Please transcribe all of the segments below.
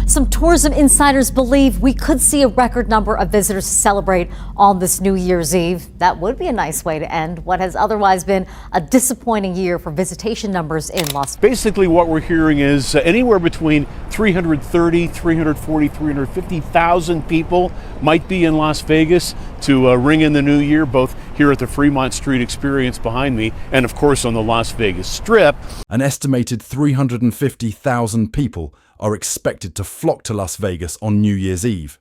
Some tourism insiders believe we could see a record number of visitors celebrate on this New Year's Eve. That would be a nice way to end what has otherwise been a disappointing year for visitation numbers in Las Vegas. Basically, what we're hearing is anywhere between 330, 340, 350,000 people might be in Las Vegas to ring in the new year, both here at the Fremont Street Experience behind me and, of course, on the Las Vegas Strip. An estimated 350,000 people are expected to flock to Las Vegas on New Year's Eve.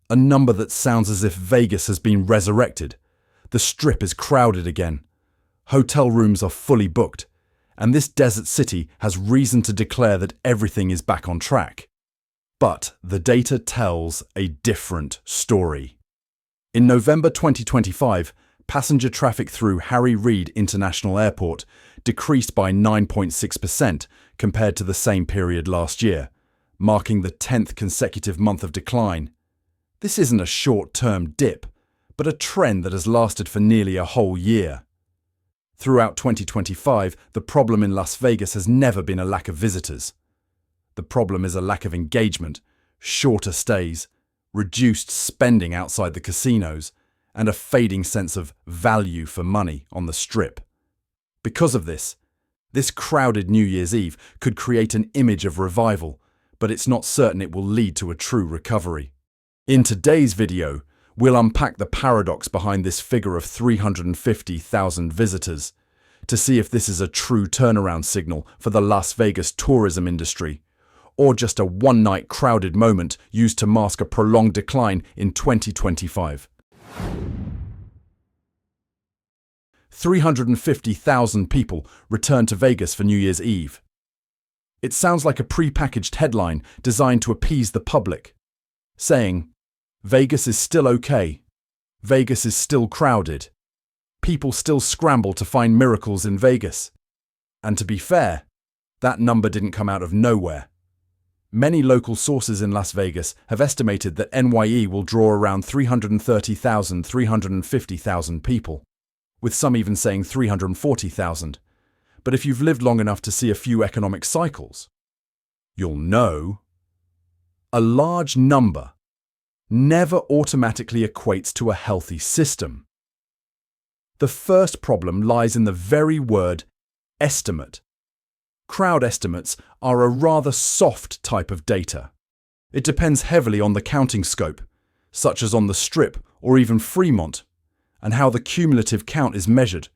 A number that sounds as if Vegas has been resurrected. The Strip is crowded again. Hotel rooms are fully booked, and this desert city has reason to declare that everything is back on track. But the data tells a different story. In November 2025, passenger traffic through Harry Reid International Airport decreased by 9.6% compared to the same period last year, marking the 10th consecutive month of decline. This isn't a short-term dip, but a trend that has lasted for nearly a whole year. Throughout 2025, the problem in Las Vegas has never been a lack of visitors. The problem is a lack of engagement, shorter stays, reduced spending outside the casinos, and a fading sense of value for money on the Strip. Because of this crowded New Year's Eve could create an image of revival, but it's not certain it will lead to a true recovery. In today's video, we'll unpack the paradox behind this figure of 350,000 visitors to see if this is a true turnaround signal for the Las Vegas tourism industry, or just a one-night crowded moment used to mask a prolonged decline in 2025. 350,000 people returned to Vegas for New Year's Eve. It sounds like a pre-packaged headline designed to appease the public, saying, "Vegas is still okay. Vegas is still crowded. People still scramble to find miracles in Vegas." And to be fair, that number didn't come out of nowhere. Many local sources in Las Vegas have estimated that NYE will draw around 330,000, 350,000 people, with some even saying 340,000. But if you've lived long enough to see a few economic cycles, you'll know a large number never automatically equates to a healthy system. The first problem lies in the very word estimate. Crowd estimates are a rather soft type of data. It depends heavily on the counting scope, such as on the Strip or even Fremont, and how the cumulative count is measured,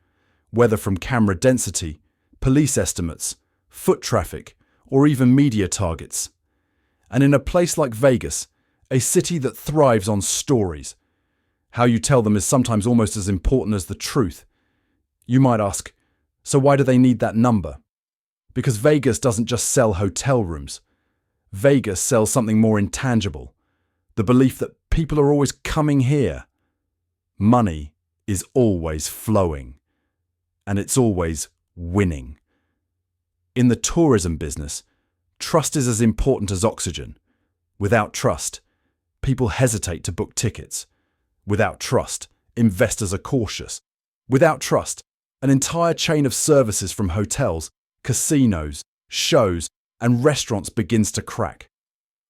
whether from camera density, police estimates, foot traffic, or even media targets. And in a place like Vegas, a city that thrives on stories, how you tell them is sometimes almost as important as the truth. You might ask, so why do they need that number? Because Vegas doesn't just sell hotel rooms. Vegas sells something more intangible, the belief that people are always coming here. Money is always flowing, and it's always winning. In the tourism business, trust is as important as oxygen. Without trust, people hesitate to book tickets. Without trust, investors are cautious. Without trust, an entire chain of services from hotels, casinos, shows, and restaurants begins to crack.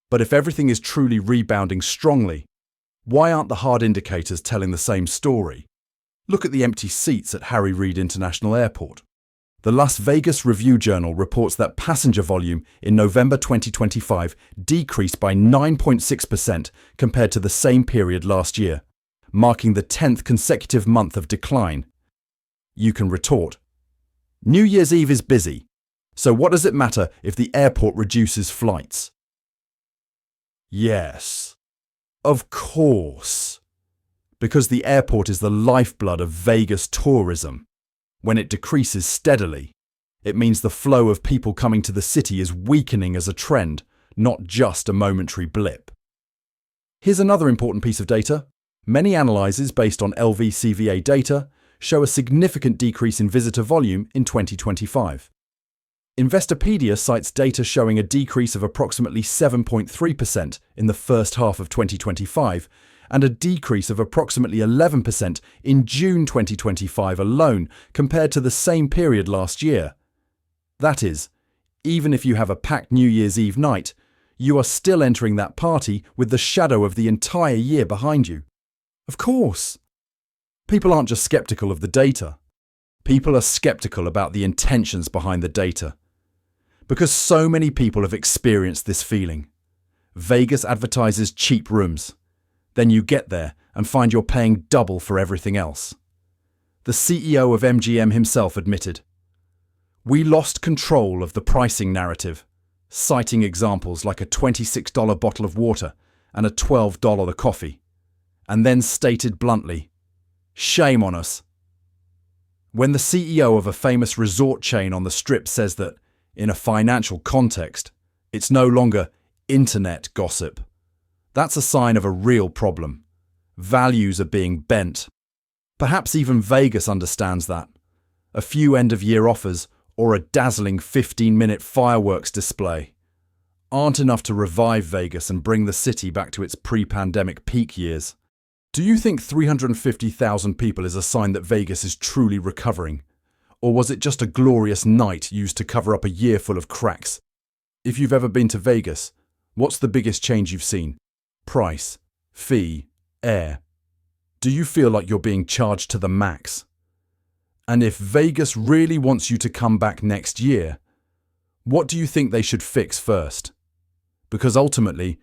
But if everything is truly rebounding strongly, why aren't the hard indicators telling the same story? Look at the empty seats at Harry Reid International Airport. The Las Vegas Review-Journal reports that passenger volume in November 2025 decreased by 9.6% compared to the same period last year, marking the 10th consecutive month of decline. You can retort, New Year's Eve is busy, so what does it matter if the airport reduces flights? Yes, of course. Because the airport is the lifeblood of Vegas tourism. When it decreases steadily, it means the flow of people coming to the city is weakening as a trend, not just a momentary blip. Here's another important piece of data. Many analyses based on LVCVA data show a significant decrease in visitor volume in 2025. Investopedia cites data showing a decrease of approximately 7.3% in the first half of 2025 and a decrease of approximately 11% in June 2025 alone compared to the same period last year. That is, even if you have a packed New Year's Eve night, you are still entering that party with the shadow of the entire year behind you. Of course. People aren't just skeptical of the data. People are skeptical about the intentions behind the data. Because so many people have experienced this feeling. Vegas advertises cheap rooms. Then you get there and find you're paying double for everything else. The CEO of MGM himself admitted, "We lost control of the pricing narrative," citing examples like a $26 bottle of water and a $12 coffee, and then stated bluntly, "Shame on us." When the CEO of a famous resort chain on the Strip says that, in a financial context, it's no longer internet gossip, that's a sign of a real problem. Values are being bent. Perhaps even Vegas understands that. A few end-of-year offers or a dazzling 15-minute fireworks display aren't enough to revive Vegas and bring the city back to its pre-pandemic peak years. Do you think 350,000 people is a sign that Vegas is truly recovering? Or was it just a glorious night used to cover up a year full of cracks? If you've ever been to Vegas, what's the biggest change you've seen? Price, fee, air. Do you feel like you're being charged to the max? And if Vegas really wants you to come back next year, what do you think they should fix first? Because ultimately,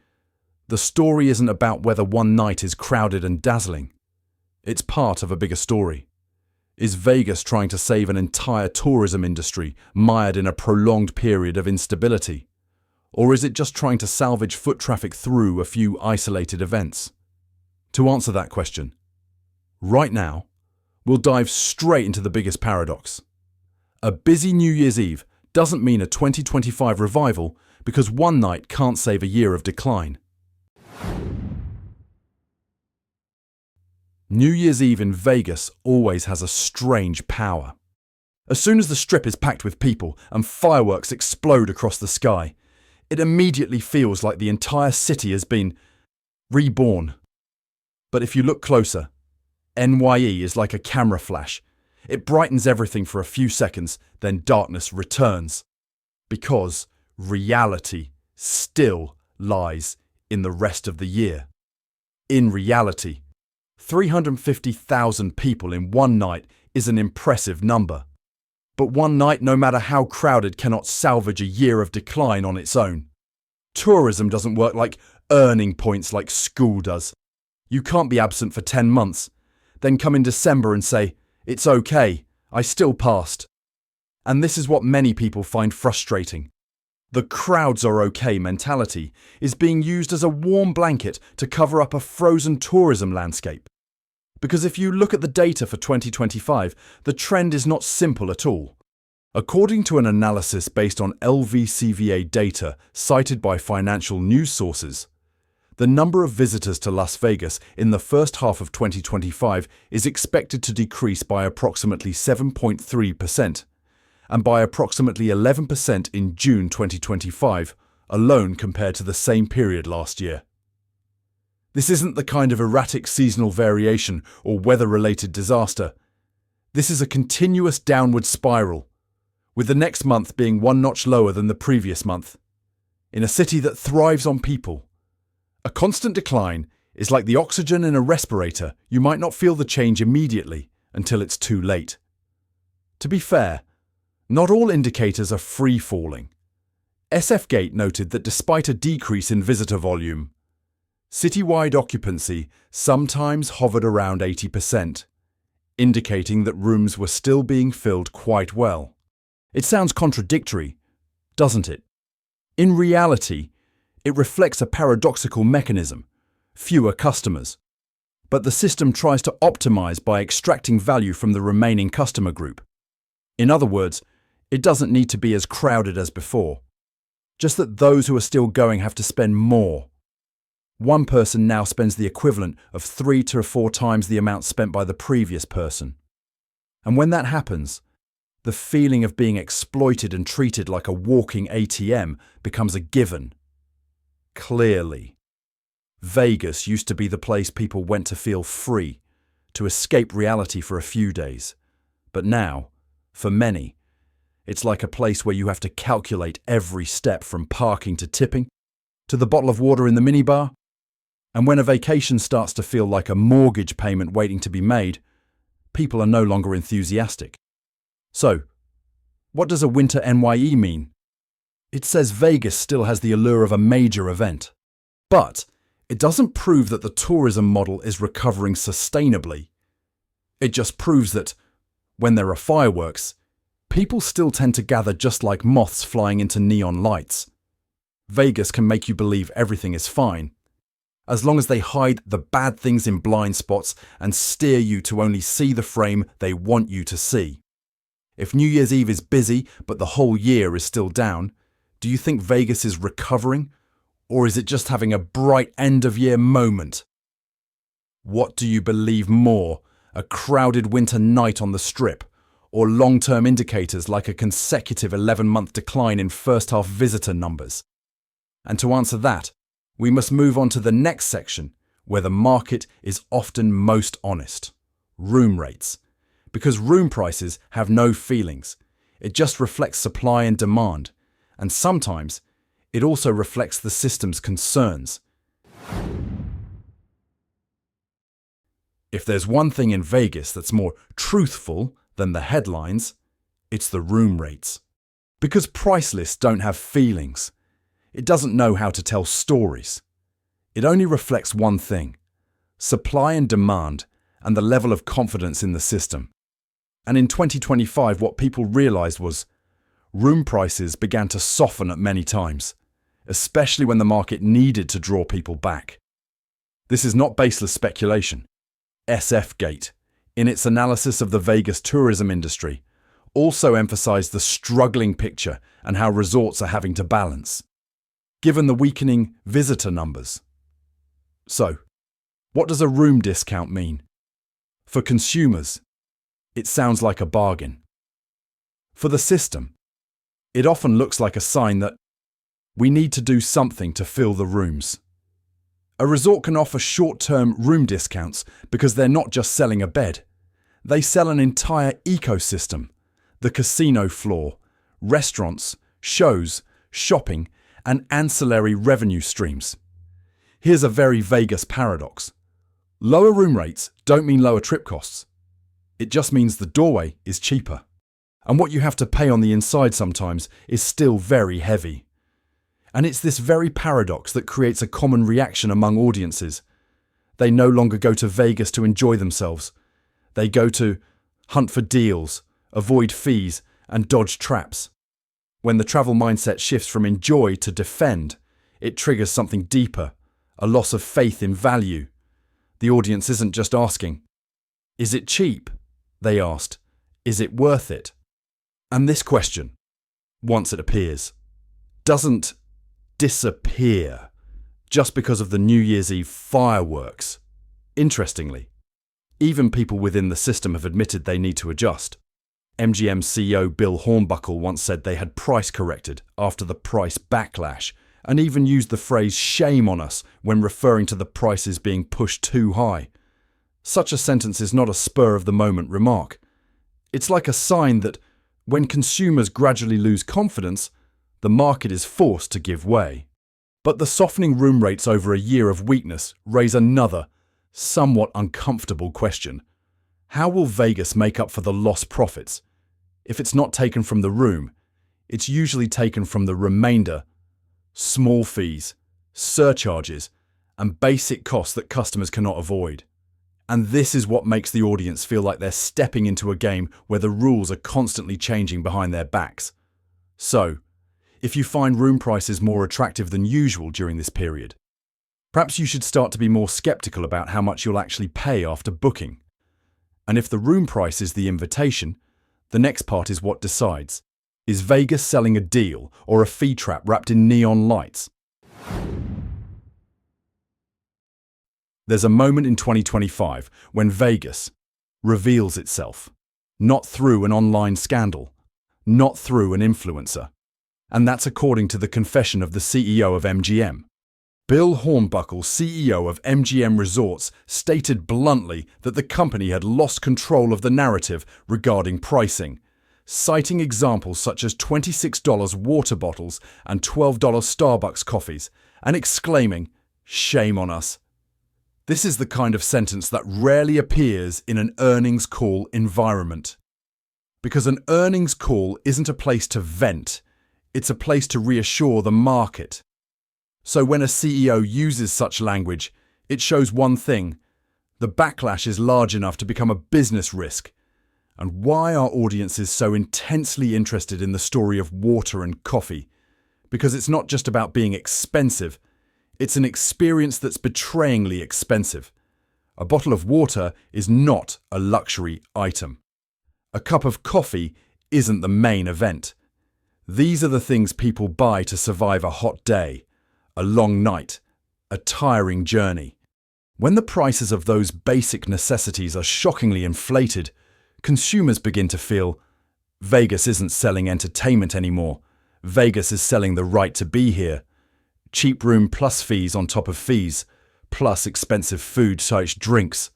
the story isn't about whether one night is crowded and dazzling. It's part of a bigger story. Is Vegas trying to save an entire tourism industry mired in a prolonged period of instability? Or is it just trying to salvage foot traffic through a few isolated events? To answer that question, right now, we'll dive straight into the biggest paradox. A busy New Year's Eve doesn't mean a 2025 revival because one night can't save a year of decline. New Year's Eve in Vegas always has a strange power. As soon as the Strip is packed with people and fireworks explode across the sky, it immediately feels like the entire city has been reborn. But if you look closer, NYE is like a camera flash. It brightens everything for a few seconds, then darkness returns. Because reality still lies in the rest of the year. In reality, 350,000 people in one night is an impressive number. But one night, no matter how crowded, cannot salvage a year of decline on its own. Tourism doesn't work like earning points like school does. You can't be absent for 10 months, then come in December and say, "It's okay, I still passed." And this is what many people find frustrating. The crowds are okay mentality is being used as a warm blanket to cover up a frozen tourism landscape. Because if you look at the data for 2025, the trend is not simple at all. According to an analysis based on LVCVA data cited by financial news sources, the number of visitors to Las Vegas in the first half of 2025 is expected to decrease by approximately 7.3%, and by approximately 11% in June 2025, alone compared to the same period last year. This isn't the kind of erratic seasonal variation or weather-related disaster. This is a continuous downward spiral, with the next month being one notch lower than the previous month. In a city that thrives on people, a constant decline is like the oxygen in a respirator. You might not feel the change immediately until it's too late. To be fair, not all indicators are free-falling. SFGate noted that despite a decrease in visitor volume, citywide occupancy sometimes hovered around 80%, indicating that rooms were still being filled quite well. It sounds contradictory, doesn't it? In reality, it reflects a paradoxical mechanism: fewer customers. But the system tries to optimize by extracting value from the remaining customer group. In other words, it doesn't need to be as crowded as before. Just that those who are still going have to spend more. One person now spends the equivalent of 3 to 4 times the amount spent by the previous person. And when that happens, the feeling of being exploited and treated like a walking ATM becomes a given. Clearly, Vegas used to be the place people went to feel free, to escape reality for a few days. But now, for many, it's like a place where you have to calculate every step from parking to tipping, to the bottle of water in the minibar. And when a vacation starts to feel like a mortgage payment waiting to be made, people are no longer enthusiastic. So, what does a winter NYE mean? It says Vegas still has the allure of a major event, but it doesn't prove that the tourism model is recovering sustainably. It just proves that, when there are fireworks, people still tend to gather just like moths flying into neon lights. Vegas can make you believe everything is fine, as long as they hide the bad things in blind spots and steer you to only see the frame they want you to see. If New Year's Eve is busy but the whole year is still down, do you think Vegas is recovering, or is it just having a bright end-of-year moment? What do you believe more, a crowded winter night on the Strip, or long-term indicators like a consecutive 11-month decline in first-half visitor numbers? And to answer that, we must move on to the next section, where the market is often most honest: room rates. Because room prices have no feelings. It just reflects supply and demand, and sometimes it also reflects the system's concerns. If there's one thing in Vegas that's more truthful than the headlines, it's the room rates. Because price lists don't have feelings. It doesn't know how to tell stories. It only reflects one thing: supply and demand, and the level of confidence in the system. And in 2025, what people realized was room prices began to soften at many times, especially when the market needed to draw people back. This is not baseless speculation. SF Gate, in its analysis of the Vegas tourism industry, also emphasized the struggling picture and how resorts are having to balance, given the weakening visitor numbers. So, what does a room discount mean? For consumers, it sounds like a bargain. For the system, it often looks like a sign that we need to do something to fill the rooms. A resort can offer short-term room discounts because they're not just selling a bed. They sell an entire ecosystem: the casino floor, restaurants, shows, shopping, and ancillary revenue streams. Here's a very Vegas paradox. Lower room rates don't mean lower trip costs. It just means the doorway is cheaper. And what you have to pay on the inside sometimes is still very heavy. And it's this very paradox that creates a common reaction among audiences. They no longer go to Vegas to enjoy themselves. They go to hunt for deals, avoid fees, and dodge traps. When the travel mindset shifts from enjoy to defend, it triggers something deeper, a loss of faith in value. The audience isn't just asking, "Is it cheap?" They asked, "Is it worth it?" And this question, once it appears, doesn't disappear just because of the New Year's Eve fireworks. Interestingly, even people within the system have admitted they need to adjust. MGM CEO Bill Hornbuckle once said they had price corrected after the price backlash, and even used the phrase "shame on us" when referring to the prices being pushed too high. Such a sentence is not a spur-of-the-moment remark. It's like a sign that when consumers gradually lose confidence, the market is forced to give way. But the softening room rates over a year of weakness raise another, somewhat uncomfortable question. How will Vegas make up for the lost profits? If it's not taken from the room, it's usually taken from the remainder: small fees, surcharges, and basic costs that customers cannot avoid. And this is what makes the audience feel like they're stepping into a game where the rules are constantly changing behind their backs. So, if you find room prices more attractive than usual during this period, perhaps you should start to be more skeptical about how much you'll actually pay after booking. And if the room price is the invitation, the next part is what decides. Is Vegas selling a deal or a fee trap wrapped in neon lights? There's a moment in 2025 when Vegas reveals itself, not through an online scandal, not through an influencer. And that's according to the confession of the CEO of MGM. Bill Hornbuckle, CEO of MGM Resorts, stated bluntly that the company had lost control of the narrative regarding pricing, citing examples such as $26 water bottles and $12 Starbucks coffees, and exclaiming, "Shame on us." This is the kind of sentence that rarely appears in an earnings call environment. Because an earnings call isn't a place to vent, it's a place to reassure the market. So when a CEO uses such language, it shows one thing: the backlash is large enough to become a business risk. And why are audiences so intensely interested in the story of water and coffee? Because it's not just about being expensive, it's an experience that's betrayingly expensive. A bottle of water is not a luxury item. A cup of coffee isn't the main event. These are the things people buy to survive a hot day, a long night, a tiring journey. When the prices of those basic necessities are shockingly inflated, consumers begin to feel, Vegas isn't selling entertainment anymore. Vegas is selling the right to be here. Cheap room plus fees on top of fees, plus expensive food/drinks.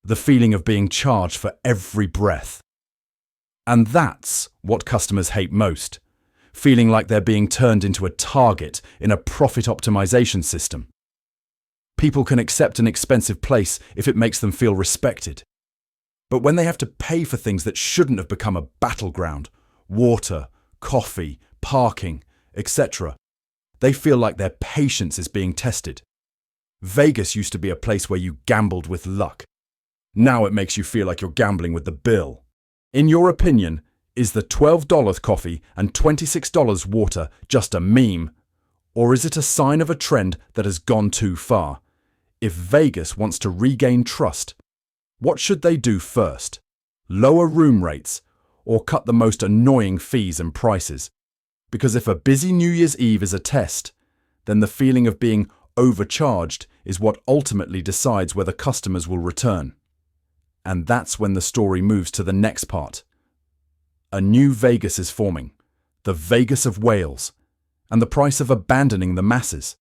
The feeling of being charged for every breath. And that's what customers hate most, feeling like they're being turned into a target in a profit optimization system. People can accept an expensive place if it makes them feel respected. But when they have to pay for things that shouldn't have become a battleground, water, coffee, parking, etc., they feel like their patience is being tested. Vegas used to be a place where you gambled with luck. Now it makes you feel like you're gambling with the bill. In your opinion, is the $12 coffee and $26 water just a meme? Or is it a sign of a trend that has gone too far? If Vegas wants to regain trust, what should they do first? Lower room rates or cut the most annoying fees and prices? Because if a busy New Year's Eve is a test, then the feeling of being overcharged is what ultimately decides whether customers will return. And that's when the story moves to the next part. A new Vegas is forming, the Vegas of Wales, and the price of abandoning the masses.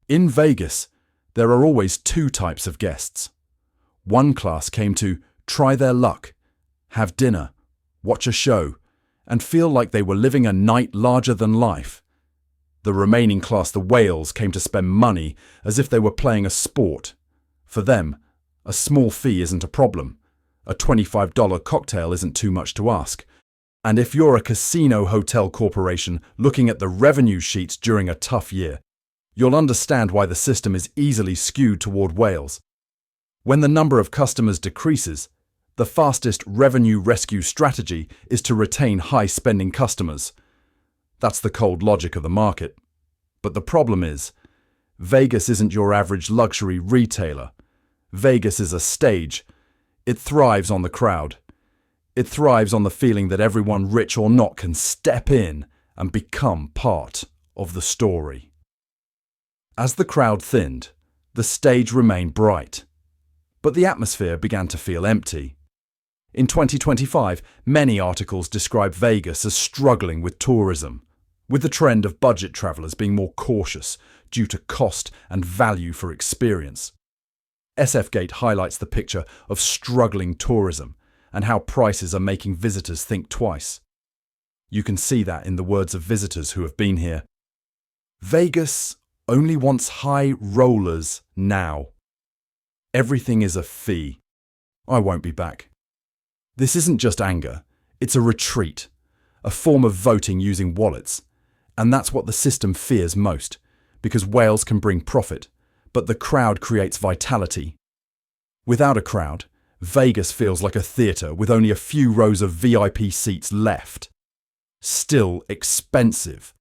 In Vegas, there are always two types of guests. One class came to try their luck, have dinner, watch a show, and feel like they were living a night larger than life. The remaining class, the whales, came to spend money as if they were playing a sport. For them, a small fee isn't a problem. A $25 cocktail isn't too much to ask. And if you're a casino hotel corporation looking at the revenue sheets during a tough year, you'll understand why the system is easily skewed toward whales. When the number of customers decreases, the fastest revenue rescue strategy is to retain high-spending customers. That's the cold logic of the market. But the problem is, Vegas isn't your average luxury retailer. Vegas is a stage. It thrives on the crowd. It thrives on the feeling that everyone, rich or not, can step in and become part of the story. As the crowd thinned, the stage remained bright. But the atmosphere began to feel empty. In 2025, many articles describe Vegas as struggling with tourism, with the trend of budget travelers being more cautious due to cost and value for experience. SFGate highlights the picture of struggling tourism and how prices are making visitors think twice. You can see that in the words of visitors who have been here. Vegas only wants high rollers now. Everything is a fee. I won't be back. This isn't just anger, it's a retreat, a form of voting using wallets. And that's what the system fears most, because whales can bring profit, but the crowd creates vitality. Without a crowd, Vegas feels like a theatre with only a few rows of VIP seats left. Still expensive,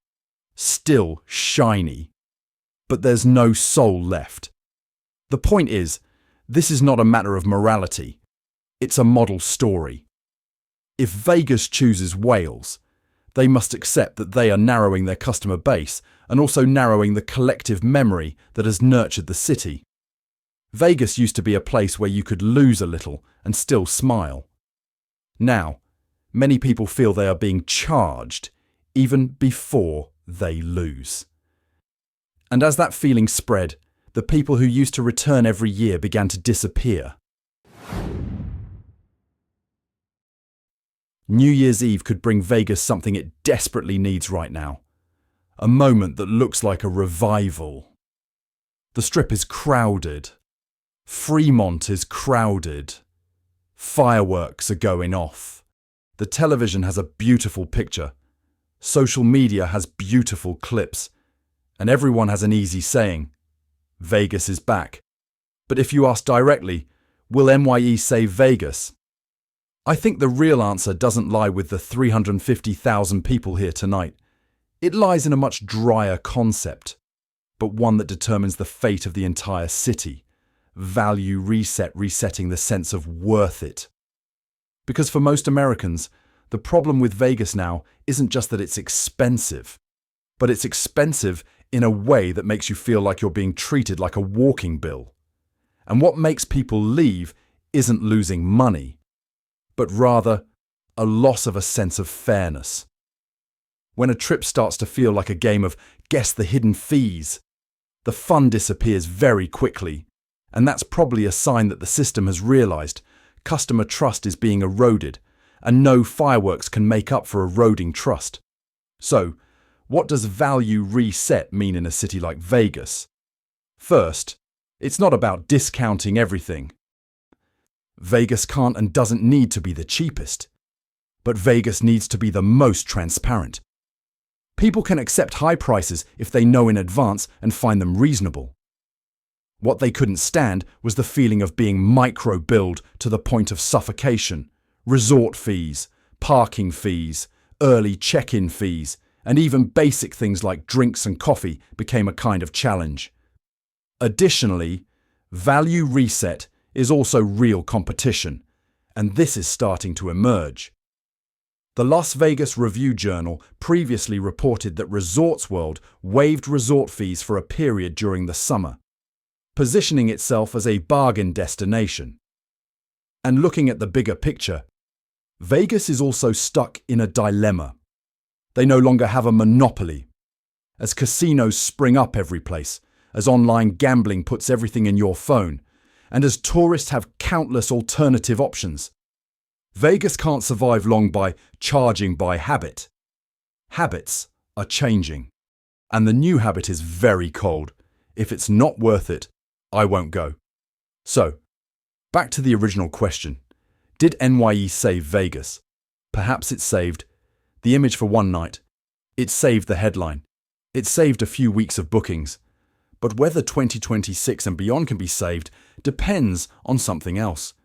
still shiny, but there's no soul left. The point is, this is not a matter of morality. It's a model story. If Vegas chooses whales, they must accept that they are narrowing their customer base and also narrowing the collective memory that has nurtured the city. Vegas used to be a place where you could lose a little and still smile. Now, many people feel they are being charged even before they lose. And as that feeling spread, the people who used to return every year began to disappear. New Year's Eve could bring Vegas something it desperately needs right now. A moment that looks like a revival. The Strip is crowded. Fremont is crowded. Fireworks are going off. The television has a beautiful picture. Social media has beautiful clips. And everyone has an easy saying, Vegas is back. But if you ask directly, will NYE save Vegas? I think the real answer doesn't lie with the 350,000 people here tonight. It lies in a much drier concept, but one that determines the fate of the entire city. Value reset, resetting the sense of worth it. Because for most Americans, the problem with Vegas now isn't just that it's expensive, but it's expensive in a way that makes you feel like you're being treated like a walking bill. And what makes people leave isn't losing money, but rather a loss of a sense of fairness. When a trip starts to feel like a game of guess the hidden fees, the fun disappears very quickly, and that's probably a sign that the system has realized customer trust is being eroded, and no fireworks can make up for eroding trust. So, what does value reset mean in a city like Vegas? First, it's not about discounting everything. Vegas can't and doesn't need to be the cheapest, but Vegas needs to be the most transparent. People can accept high prices if they know in advance and find them reasonable. What they couldn't stand was the feeling of being micro-billed to the point of suffocation. Resort fees, parking fees, early check-in fees, and even basic things like drinks and coffee became a kind of challenge. Additionally, value reset is also real competition, and this is starting to emerge. The Las Vegas Review-Journal previously reported that Resorts World waived resort fees for a period during the summer, positioning itself as a bargain destination. And looking at the bigger picture, Vegas is also stuck in a dilemma. They no longer have a monopoly. As casinos spring up every place, as online gambling puts everything in your phone, and as tourists have countless alternative options, Vegas can't survive long by charging by habit. Habits are changing, and the new habit is very cold. If it's not worth it, I won't go. So, back to the original question. Did NYE save Vegas? Perhaps it saved the image for one night. It saved the headline. It saved a few weeks of bookings. But whether 2026 and beyond can be saved depends on something else.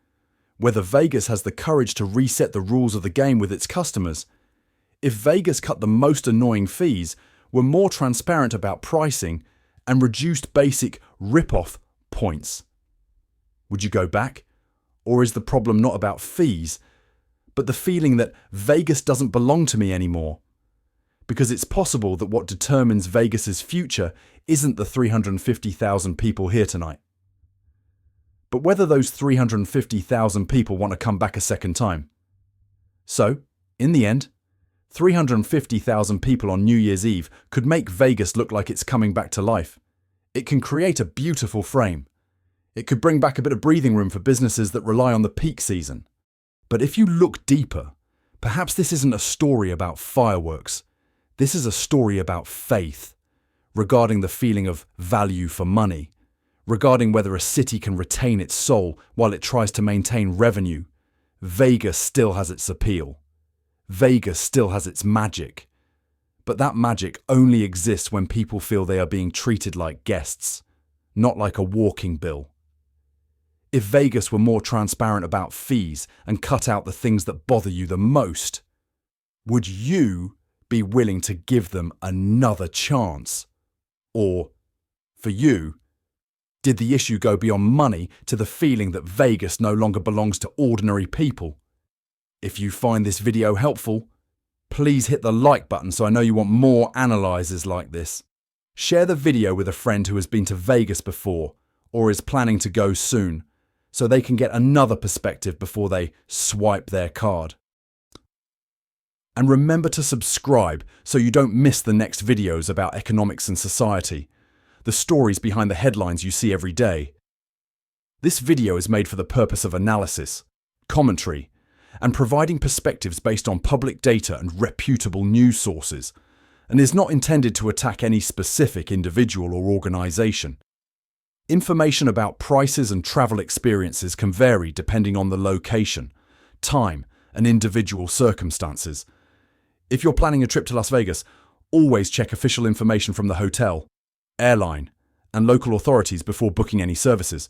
Whether Vegas has the courage to reset the rules of the game with its customers. If Vegas cut the most annoying fees, were more transparent about pricing, and reduced basic rip-off points. Would you go back? Or is the problem not about fees, but the feeling that Vegas doesn't belong to me anymore? Because it's possible that what determines Vegas's future isn't the 350,000 people here tonight. But whether those 350,000 people want to come back a second time. So, in the end, 350,000 people on New Year's Eve could make Vegas look like it's coming back to life. It can create a beautiful frame. It could bring back a bit of breathing room for businesses that rely on the peak season. But if you look deeper, perhaps this isn't a story about fireworks. This is a story about faith, regarding the feeling of value for money, regarding whether a city can retain its soul while it tries to maintain revenue. Vegas still has its appeal. Vegas still has its magic. But that magic only exists when people feel they are being treated like guests, not like a walking bill. If Vegas were more transparent about fees and cut out the things that bother you the most, would you be willing to give them another chance? Or, for you, did the issue go beyond money to the feeling that Vegas no longer belongs to ordinary people? If you find this video helpful, please hit the like button so I know you want more analyzers like this. Share the video with a friend who has been to Vegas before or is planning to go soon, so they can get another perspective before they swipe their card. And remember to subscribe so you don't miss the next videos about economics and society, the stories behind the headlines you see every day. This video is made for the purpose of analysis, commentary, and providing perspectives based on public data and reputable news sources, and is not intended to attack any specific individual or organization. Information about prices and travel experiences can vary depending on the location, time, and individual circumstances. If you're planning a trip to Las Vegas, always check official information from the hotel, airline, and local authorities before booking any services.